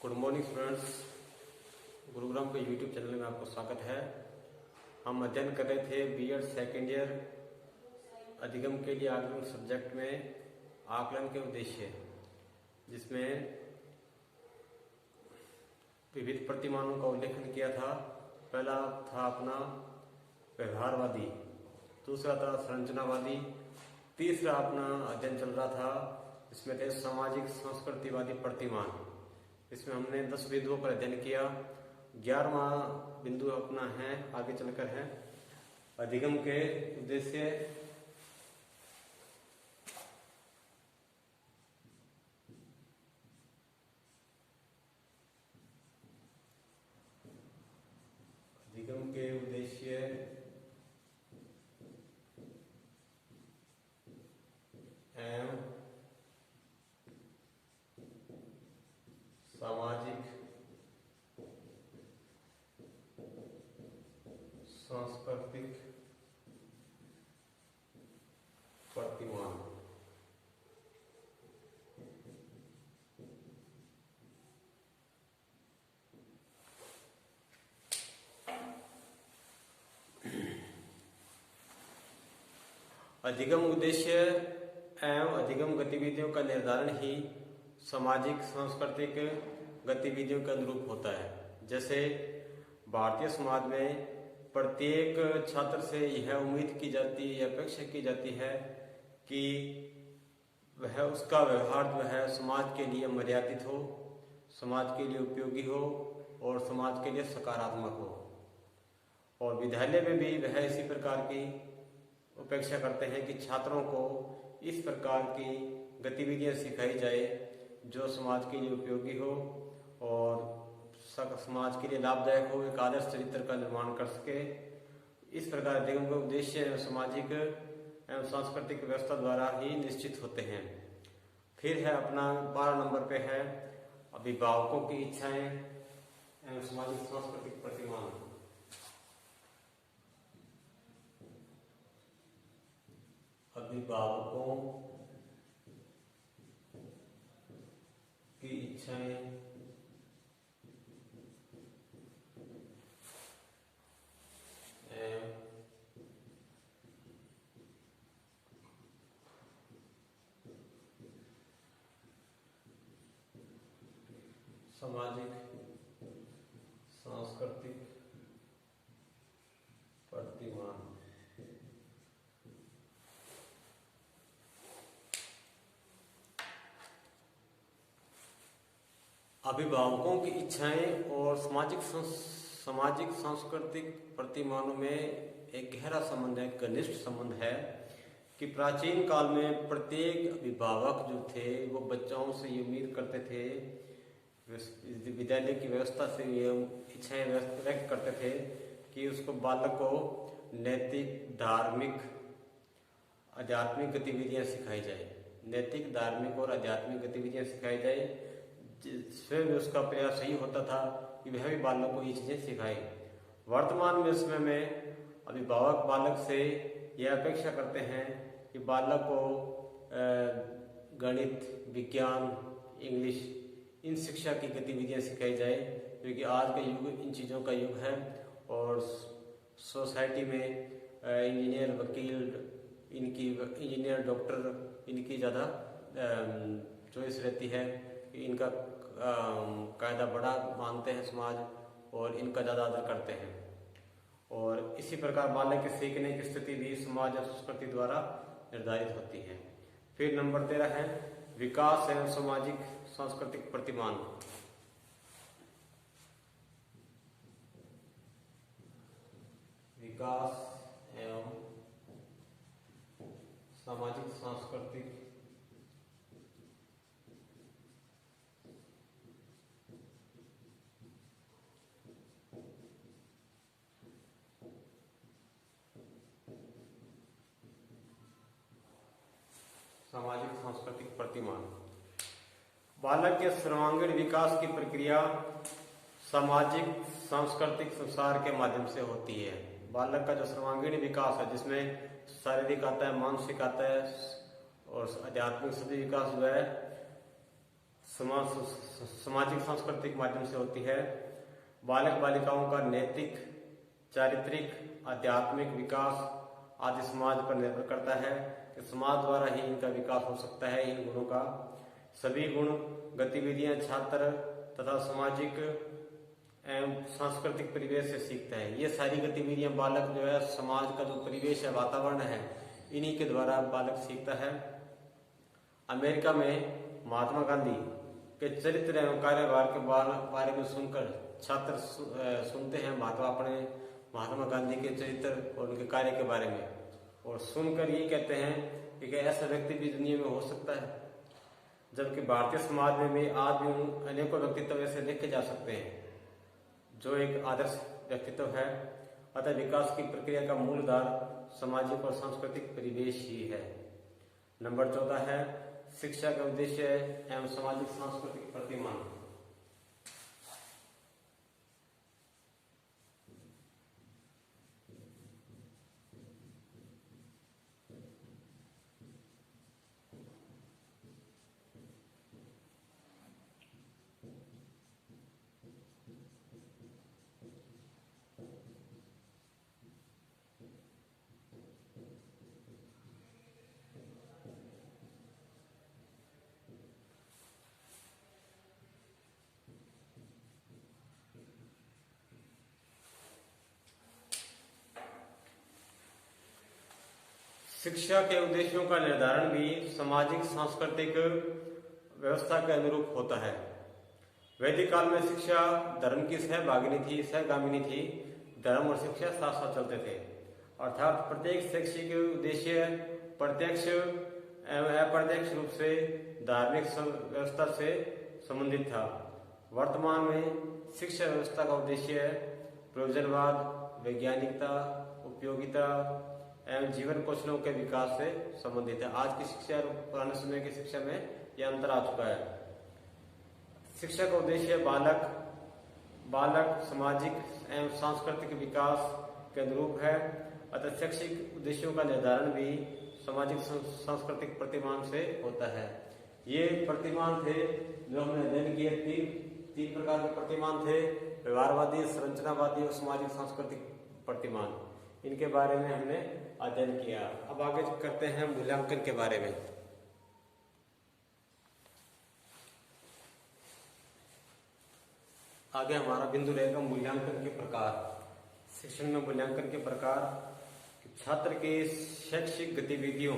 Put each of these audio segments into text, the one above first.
Good morning students, Gurugram के YouTube channel में आपको स्वागत है। हम अध्ययन कर रहे थे बीएड सेकेंड ईयर अधिगम के लिए आकलन सब्जेक्ट में आकलन के उद्देश्य, जिसमें विविध प्रतिमानों का उल्लेखन किया था। पहला था अपना व्यवहारवादी, दूसरा था संरचनावादी, तीसरा अपना अध्ययन चल रहा था इसमें थे सामाजिक संस्कृतिवादी प्रतिमान। इसमें हमने 10 बिंदुओं पर अध्ययन किया। 11वां बिंदु अपना है आगे चलकर है अधिगम के उद्देश्य। अधिगम के उद्देश्य एवं सामाजिक सांस्कृतिक प्रतिमान। अधिगम उद्देश्य एवं अधिगम गतिविधियों का निर्धारण ही सामाजिक सांस्कृतिक गतिविधियों के अनुरूप होता है। जैसे भारतीय समाज में प्रत्येक छात्र से यह उम्मीद की जाती है, अपेक्षा की जाती है कि वह उसका व्यवहार जो है समाज के लिए मर्यादित हो, समाज के लिए उपयोगी हो और समाज के लिए सकारात्मक हो। और विद्यालय में भी वह इसी प्रकार की अपेक्षा करते हैं कि छात्रों को इस प्रकार की गतिविधियां सिखाई जाए जो समाज के लिए उपयोगी हो और समाज के लिए लाभदायक हो, एक आदर्श चरित्र का निर्माण कर सके। इस प्रकार अधिगम के उद्देश्य सामाजिक एवं सांस्कृतिक व्यवस्था द्वारा ही निश्चित होते हैं। फिर है अपना 12 नंबर पे है अभिभावकों की इच्छाएं एवं सामाजिक सांस्कृतिक प्रतिमान। अभिभावकों की इच्छाएं सामाजिक सांस्कृतिक प्रतिमान। अभिभावकों की इच्छाएं और सामाजिक सांस्कृतिक प्रतिमानों में एक गहरा संबंध है, घनिष्ठ संबंध है कि प्राचीन काल में प्रत्येक अभिभावक जो थे वो बच्चों से ये उम्मीद करते थे, विद्यालय की व्यवस्था से ये इच्छाएं व्यक्त करते थे कि उसको बालक को नैतिक, धार्मिक, आध्यात्मिक गतिविधियां सिखाई जाए। नैतिक, धार्मिक और आध्यात्मिक गतिविधियां सिखाई जाए, जिससे भी उसका प्रयास यही होता था कि वह भी बालक को ये चीजें सिखाए। वर्तमान में समय में अभिभावक बालक से यह अपेक्षा करते हैं कि बालक को गणित, विज्ञान, इंग्लिश, इन शिक्षा की गतिविधियां सिखाई जाए, क्योंकि आज का युग इन चीज़ों का युग है। और सोसाइटी में इंजीनियर, वकील, इंजीनियर, डॉक्टर, इनकी ज़्यादा चॉइस रहती है कि इनका कायदा बड़ा मानते हैं समाज और इनका ज़्यादा आदर करते हैं। और इसी प्रकार बालक के सीखने की स्थिति भी समाज और संस्कृति द्वारा निर्धारित होती है। फिर नंबर 13 है विकास एवं सामाजिक सांस्कृतिक प्रतिमान। विकास एवं सामाजिक सांस्कृतिक सामाजिक सांस्कृतिक प्रतिमान। बालक के सर्वांगीण विकास की प्रक्रिया सामाजिक सांस्कृतिक संसार के माध्यम से होती है। बालक का जो सर्वांगीण विकास है, जिसमें शारीरिक आता है, मानसिक आता है और आध्यात्मिक सभी विकास जो है सामाजिक सांस्कृतिक माध्यम से होती है। बालक बालिकाओं का नैतिक, चारित्रिक, आध्यात्मिक विकास आदि समाज पर निर्भर करता है कि समाज द्वारा ही इनका विकास हो सकता है। इन गुणों का सभी गुण गतिविधियां छात्र तथा सामाजिक एवं सांस्कृतिक परिवेश से सीखता है। ये सारी गतिविधियां बालक जो है समाज का जो परिवेश है, वातावरण है, इन्हीं के द्वारा बालक सीखता है। अमेरिका में महात्मा गांधी के चरित्र एवं कार्यभार के बारे में सुनकर छात्र सुनते हैं महात्मा गांधी के चरित्र और उनके कार्य के बारे में, और सुनकर ये कहते हैं कि ऐसा व्यक्ति भी दुनिया में हो सकता है। जबकि भारतीय समाज में भी आज भी अनेकों व्यक्तित्व ऐसे देखे जा सकते हैं जो एक आदर्श व्यक्तित्व है। अतः विकास की प्रक्रिया का मूल आधार सामाजिक और सांस्कृतिक परिवेश ही है। नंबर 14 है शिक्षा का उद्देश्य एवं सामाजिक सांस्कृतिक प्रतिमान। शिक्षा के उद्देश्यों का निर्धारण भी सामाजिक सांस्कृतिक व्यवस्था के अनुरूप होता है। वैदिक काल में शिक्षा धर्म की सहगामिनी थी। धर्म और शिक्षा साथ साथ चलते थे, अर्थात प्रत्येक शैक्षिक उद्देश्य प्रत्यक्ष एवं अप्रत्यक्ष रूप से धार्मिक व्यवस्था से संबंधित था। वर्तमान में शिक्षा व्यवस्था का उद्देश्य प्रयोजनवाद, वैज्ञानिकता, उपयोगिता एवं जीवन कौशलों के विकास से संबंधित है। आज की शिक्षा और पुराने समय की शिक्षा में यह अंतर आ चुका है। शिक्षा का उद्देश्य बालक सामाजिक एवं सांस्कृतिक विकास के अनुरूप है। अतः शैक्षिक उद्देश्यों का निर्धारण भी सामाजिक सांस्कृतिक प्रतिमान से होता है। ये प्रतिमान थे जो हमने अध्ययन किए। तीन प्रकार के प्रतिमान थे: व्यवहारवादी, संरचनावादी और सामाजिक सांस्कृतिक प्रतिमान। इनके बारे में हमने अध्ययन किया। अब आगे करते हैं मूल्यांकन के बारे में। आगे हमारा बिंदु रहेगा मूल्यांकन के प्रकार। शिक्षण में मूल्यांकन के प्रकार: छात्र के शैक्षिक गतिविधियों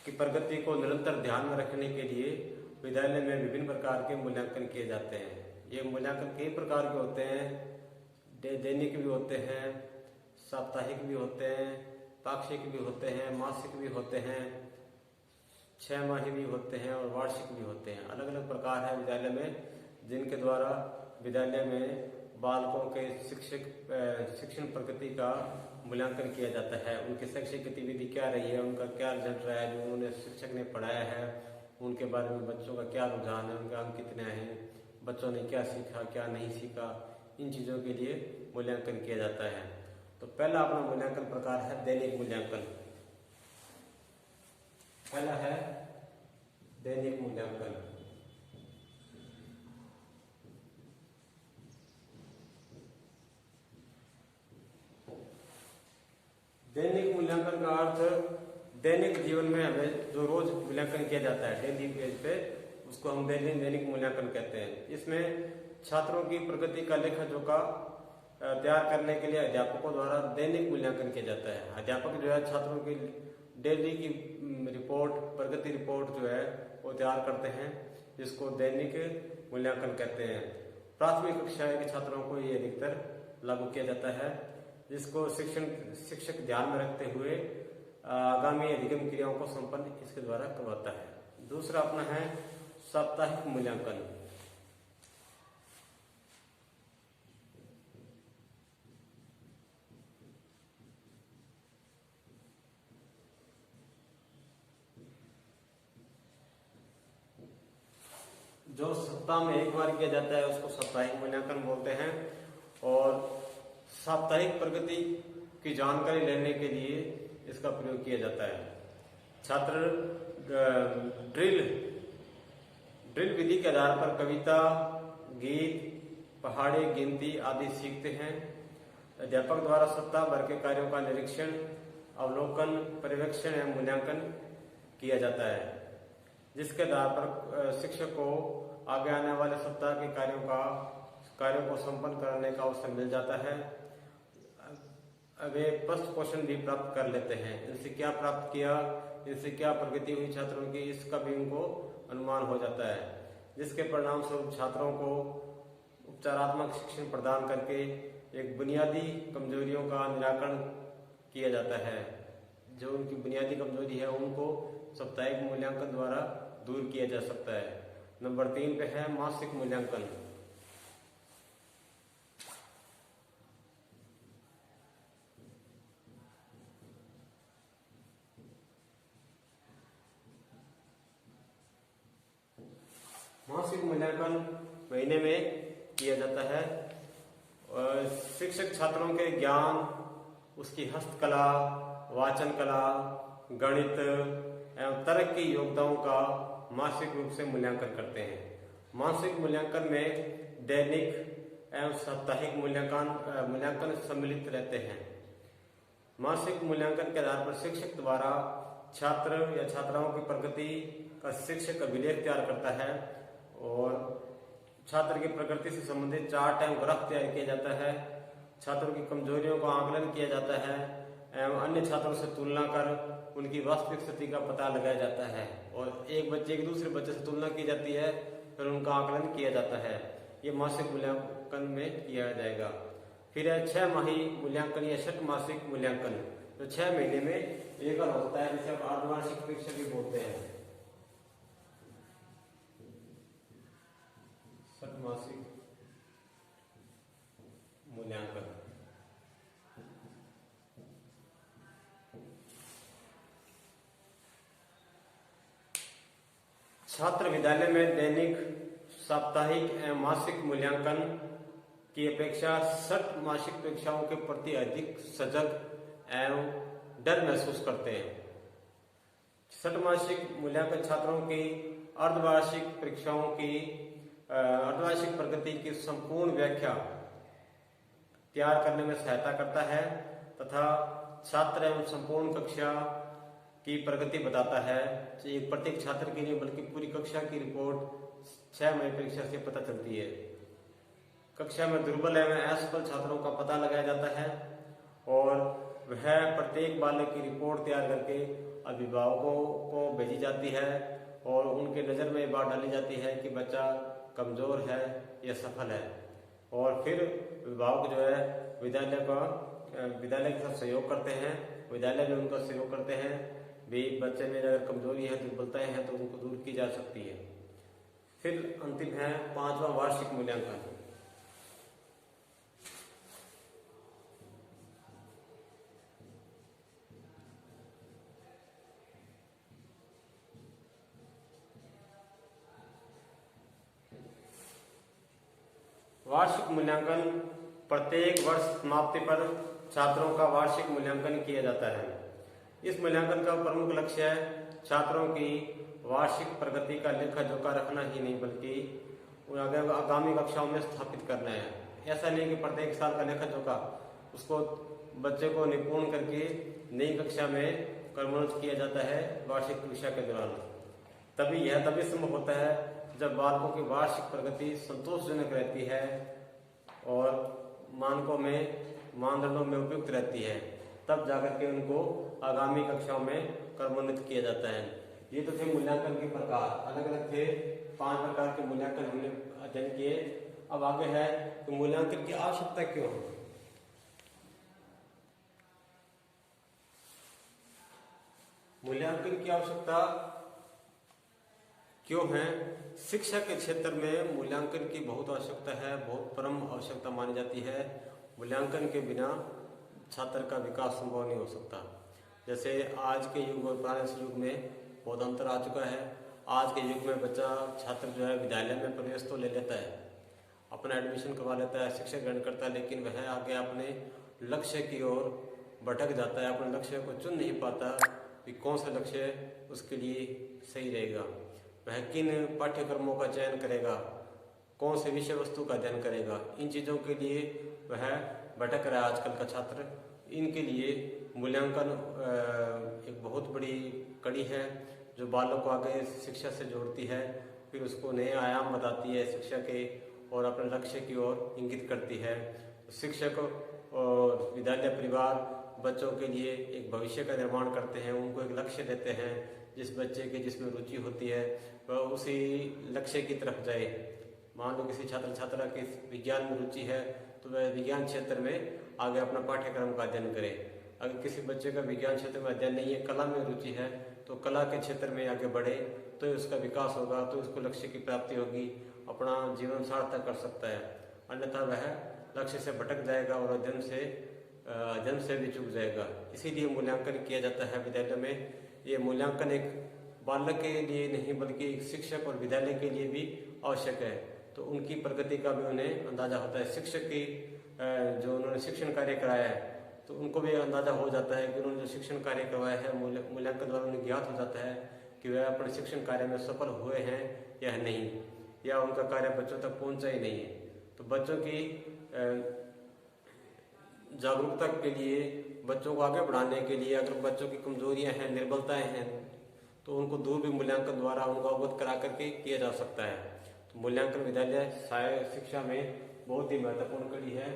की प्रगति को निरंतर ध्यान में रखने के लिए विद्यालय में विभिन्न प्रकार के मूल्यांकन किए जाते हैं। ये मूल्यांकन कई प्रकार के होते हैं। दैनिक भी होते हैं, साप्ताहिक भी होते हैं, पाक्षिक भी होते हैं, मासिक भी होते हैं, 6 माही भी होते हैं और वार्षिक भी होते हैं। अलग अलग प्रकार है विद्यालय में, जिनके द्वारा विद्यालय में बालकों के शिक्षण प्रगति का मूल्यांकन किया जाता है। उनकी शैक्षिक गतिविधि क्या रही है, उनका क्या रिजल्ट रहा है, जो उन्होंने शिक्षक ने पढ़ाया है, उनके बारे में बच्चों का क्या रुझान है, उनका अंक कितने हैं, बच्चों ने क्या सीखा, क्या नहीं सीखा, इन चीज़ों के लिए मूल्यांकन किया जाता है। तो पहला अपना मूल्यांकन प्रकार है दैनिक मूल्यांकन। पहला है दैनिक मूल्यांकन। दैनिक मूल्यांकन का अर्थ दैनिक जीवन में हमें जो रोज मूल्यांकन किया जाता है डेली बेस पे, उसको हम दैनिक मूल्यांकन कहते हैं। इसमें छात्रों की प्रगति का लेखा जोखा तैयार करने के लिए अध्यापकों द्वारा दैनिक मूल्यांकन किया जाता है। अध्यापक जो है छात्रों की डेली की रिपोर्ट, प्रगति रिपोर्ट जो है वो तैयार करते हैं, जिसको दैनिक मूल्यांकन कहते हैं। प्राथमिक कक्षा के छात्रों को ये अधिकतर लागू किया जाता है, जिसको शिक्षक ध्यान में रखते हुए आगामी अधिगम क्रियाओं को संपन्न इसके द्वारा करवाता है। दूसरा अपना है साप्ताहिक मूल्यांकन। जो सप्ताह में एक बार किया जाता है उसको साप्ताहिक मूल्यांकन बोलते हैं। और साप्ताहिक प्रगति की जानकारी लेने के लिए इसका प्रयोग किया जाता है। छात्र ड्रिल विधि के आधार पर कविता, गीत, पहाड़ी, गिनती आदि सीखते हैं। अध्यापक द्वारा सप्ताह भर के कार्यों का निरीक्षण, अवलोकन, पर्यवेक्षण एवं मूल्यांकन किया जाता है, जिसके आधार पर शिक्षक को आगे आने वाले सप्ताह के कार्यों को संपन्न करने का अवसर मिल जाता है। वे फर्स्ट क्वेश्चन भी प्राप्त कर लेते हैं। इनसे क्या प्राप्त किया, इनसे क्या प्रगति हुई छात्रों की, इसका भी उनको अनुमान हो जाता है, जिसके परिणाम स्वरूप छात्रों को उपचारात्मक शिक्षण प्रदान करके एक बुनियादी कमजोरियों का निराकरण किया जाता है। जो उनकी बुनियादी कमजोरी है उनको साप्ताहिक मूल्यांकन द्वारा दूर किया जा सकता है। नंबर 3 पे है मासिक मूल्यांकन। मासिक मूल्यांकन महीने में किया जाता है। शिक्षक छात्रों के ज्ञान, उसकी हस्तकला, वाचन कला, गणित एवं तर्क की योग्यताओं का मासिक रूप से मूल्यांकन करते हैं। मासिक मूल्यांकन में दैनिक एवं साप्ताहिक मूल्यांकन सम्मिलित रहते हैं। मासिक मूल्यांकन के आधार पर शिक्षक द्वारा छात्र या छात्राओं की प्रगति का शिक्षक अभिलेख तैयार करता है और छात्र की प्रगति से संबंधित चार्ट एवं ग्राफ तैयार किया जाता है। छात्रों की कमजोरियों का आकलन किया जाता है एवं अन्य छात्रों से तुलना कर उनकी वास्तविक स्थिति का पता लगाया जाता है और एक बच्चे की दूसरे बच्चे से तुलना की जाती है, फिर उनका आकलन किया जाता है। ये मासिक मूल्यांकन में किया जाएगा। फिर है 6 माही मूल्यांकन या षटमासिक मूल्यांकन, जो 6 महीने में एक बार होता है, जिसे आप अर्धवार्षिक परीक्षा भी बोलते हैं। षटमासिक मूल्यांकन छात्र विद्यालय में दैनिक, साप्ताहिक एवं मासिक मूल्यांकन की अपेक्षा षटमासिक परीक्षाओं के प्रति अधिक सजग एवं डर महसूस करते हैं। षटमासिक मूल्यांकन छात्रों की अर्धवार्षिक परीक्षाओं की अर्धवार्षिक प्रगति की संपूर्ण व्याख्या तैयार करने में सहायता करता है तथा छात्र एवं संपूर्ण कक्षा की प्रगति बताता है। एक प्रत्येक छात्र की नहीं बल्कि पूरी कक्षा की रिपोर्ट 6 मई परीक्षा से पता चलती है। कक्षा में दुर्बल एवं असफल छात्रों का पता लगाया जाता है और वह प्रत्येक बालक की रिपोर्ट तैयार करके अभिभावकों को भेजी जाती है और उनके नज़र में बात डाली जाती है कि बच्चा कमजोर है या सफल है। और फिर अभिभावक जो है विद्यालय के साथ सहयोग करते हैं, विद्यालय में उनका सहयोग करते हैं भी बच्चे में अगर कमजोरी है, दुर्बलताएं हैं तो उनको दूर की जा सकती है। फिर अंतिम है 5वां वार्षिक मूल्यांकन। वार्षिक मूल्यांकन प्रत्येक वर्ष समाप्ति पर छात्रों का वार्षिक मूल्यांकन किया जाता है। इस मूल्यांकन का प्रमुख लक्ष्य छात्रों की वार्षिक प्रगति का लेखा जोखा रखना ही नहीं बल्कि आगामी कक्षाओं में स्थापित करना है। ऐसा नहीं कि प्रत्येक साल का लेखा जोखा उसको बच्चे को निपुण करके नई कक्षा में क्रमोन्नत किया जाता है वार्षिक परीक्षा के दौरान। तभी संभव होता है जब बालकों की वार्षिक प्रगति संतोषजनक रहती है और मानदंडों में उपयुक्त रहती है, तब जाकर के उनको आगामी कक्षाओं में क्रमोन्नत किया जाता है। ये तो थे मूल्यांकन के प्रकार, अलग अलग थे 5 प्रकार के मूल्यांकन हमने अध्ययन किए। अब आगे है कि मूल्यांकन की आवश्यकता क्यों है। मूल्यांकन की आवश्यकता क्यों है? शिक्षा के क्षेत्र में मूल्यांकन की बहुत आवश्यकता है, बहुत परम आवश्यकता मानी जाती है। मूल्यांकन के बिना छात्र का विकास संभव नहीं हो सकता। जैसे आज के युग और पुराने युग में बहुत अंतर आ चुका है। आज के युग में छात्र जो है विद्यालय में प्रवेश तो ले लेता है, अपना एडमिशन करवा लेता है, शिक्षा ग्रहण करता है, लेकिन वह आगे अपने लक्ष्य की ओर भटक जाता है, अपने लक्ष्य को चुन नहीं पाता कि कौन सा लक्ष्य उसके लिए सही रहेगा। वह किन पाठ्यक्रमों का चयन करेगा, कौन से विषय वस्तु का अध्ययन करेगा, इन चीज़ों के लिए वह भटक रहा है आजकल का छात्र। इनके लिए मूल्यांकन एक बहुत बड़ी कड़ी है जो बालक को आगे शिक्षा से जोड़ती है, फिर उसको नए आयाम बताती है शिक्षा के और अपने लक्ष्य की ओर इंगित करती है। शिक्षक और विद्यालय परिवार बच्चों के लिए एक भविष्य का निर्माण करते हैं, उनको एक लक्ष्य देते हैं। जिस बच्चे की जिसमें रुचि होती है वह उसी लक्ष्य की तरफ जाए। मान लो किसी छात्र छात्रा की विज्ञान में रुचि है तो वह विज्ञान क्षेत्र में आगे अपना पाठ्यक्रम का अध्ययन करे। अगर किसी बच्चे का विज्ञान क्षेत्र में अध्ययन नहीं है, कला में रुचि है, तो कला के क्षेत्र में आगे बढ़े तो उसका विकास होगा, तो उसको लक्ष्य की प्राप्ति होगी, अपना जीवन सार्थक कर सकता है। अन्यथा वह लक्ष्य से भटक जाएगा और अध्ययन से भी चूक जाएगा। इसीलिए मूल्यांकन किया जाता है विद्यालय में। ये मूल्यांकन एक बालक के लिए नहीं बल्कि एक शिक्षक और विद्यालय के लिए भी आवश्यक है। तो उनकी प्रगति का भी उन्हें अंदाजा होता है। शिक्षक की जो उन्होंने शिक्षण कार्य कराया है तो उनको भी अंदाजा हो जाता है कि उन्होंने जो शिक्षण कार्य करवाया है मूल्यांकन द्वारा उन्हें ज्ञात हो जाता है कि वह अपने शिक्षण कार्य में सफल हुए हैं या नहीं, या उनका कार्य बच्चों तक पहुंचा ही नहीं है। तो बच्चों की जागरूकता के लिए, बच्चों को आगे बढ़ाने के लिए, अगर बच्चों की कमजोरियां हैं, निर्बलताएं हैं, तो उनको दूर भी मूल्यांकन द्वारा उनको अवगत करा करके किया जा सकता है। तो मूल्यांकन विद्यालय शिक्षा में बहुत ही महत्वपूर्ण कड़ी है।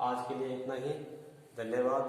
आज के लिए इतना ही। धन्यवाद।